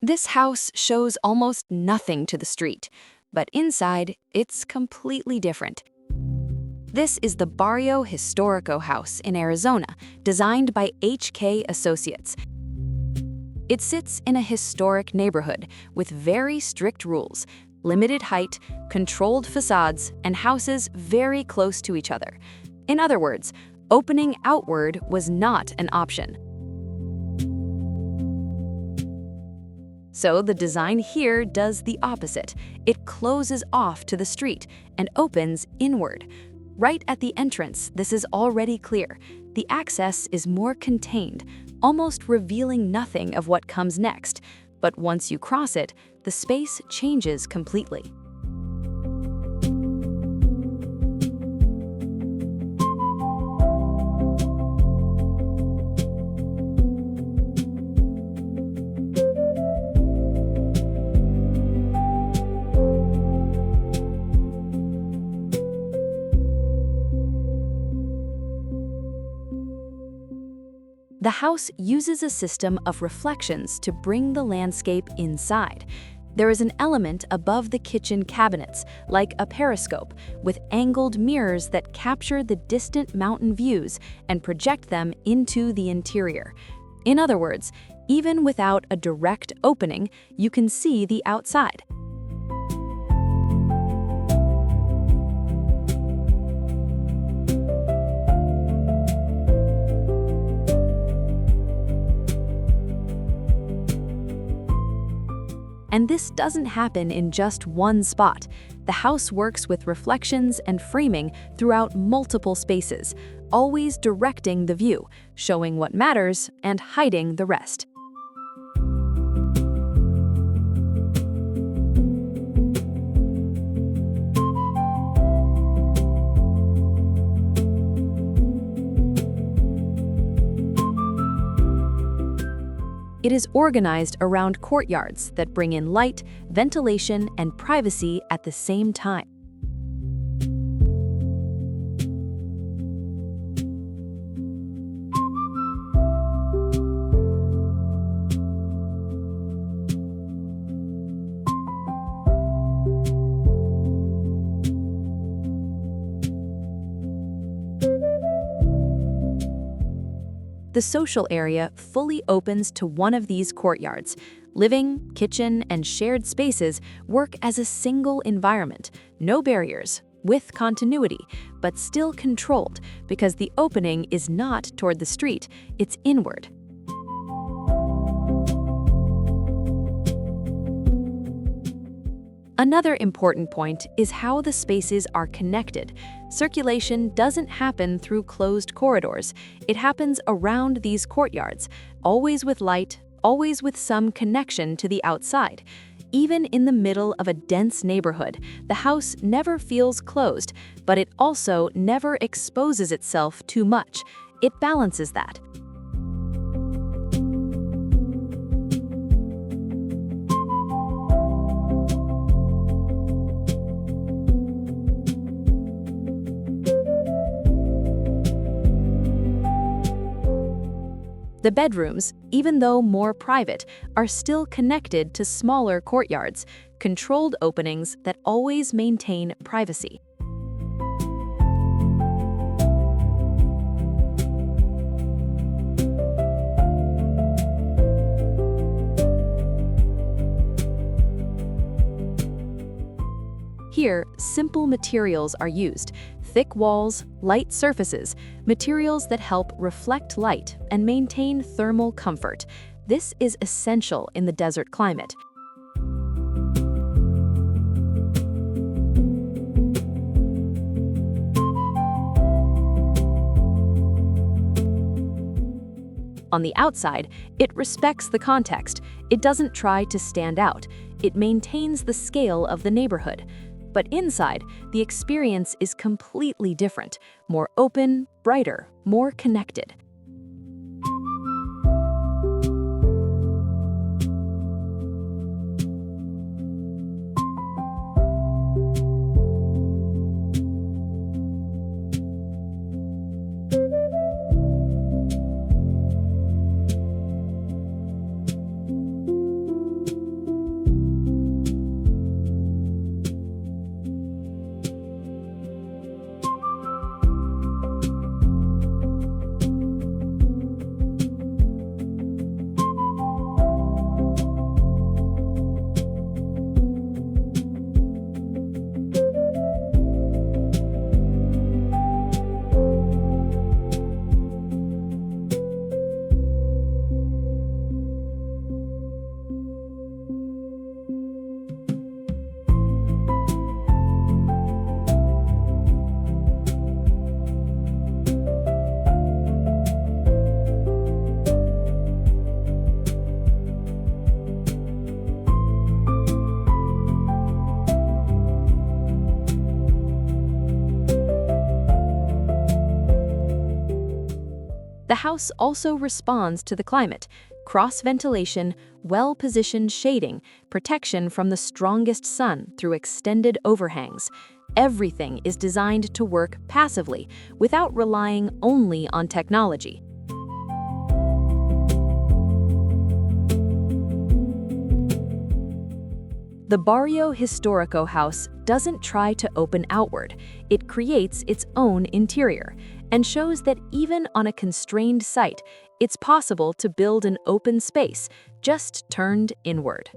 This house shows almost nothing to the street, but inside, it's completely different. This is the Barrio Historico House in Arizona, designed by HK Associates. It sits in a historic neighborhood with very strict rules, limited height, controlled facades, and houses very close to each other. In other words, opening outward was not an option. So the design here does the opposite. It closes off to the street and opens inward. Right at the entrance, this is already clear. The access is more contained, almost revealing nothing of what comes next. But once you cross it, the space changes completely. The house uses a system of reflections to bring the landscape inside. There is an element above the kitchen cabinets, like a periscope, with angled mirrors that capture the distant mountain views and project them into the interior. In other words, even without a direct opening, you can see the outside. And this doesn't happen in just one spot. The house works with reflections and framing throughout multiple spaces, always directing the view, showing what matters and hiding the rest. It is organized around courtyards that bring in light, ventilation, and privacy at the same time. The social area fully opens to one of these courtyards. Living, kitchen, and shared spaces work as a single environment, no barriers, with continuity, but still controlled because the opening is not toward the street, it's inward. Another important point is how the spaces are connected. Circulation doesn't happen through closed corridors. It happens around these courtyards, always with light, always with some connection to the outside. Even in the middle of a dense neighborhood, the house never feels closed, but it also never exposes itself too much. It balances that. The bedrooms, even though more private, are still connected to smaller courtyards, controlled openings that always maintain privacy. Here, simple materials are used: thick walls, light surfaces, materials that help reflect light and maintain thermal comfort. This is essential in the desert climate. On the outside, it respects the context. It doesn't try to stand out. It maintains the scale of the neighborhood. But inside, the experience is completely different, more open, brighter, more connected. The house also responds to the climate: cross-ventilation, well-positioned shading, protection from the strongest sun through extended overhangs. Everything is designed to work passively, without relying only on technology. The Barrio Historico House doesn't try to open outward. It creates its own interior and shows that even on a constrained site, it's possible to build an open space just turned inward.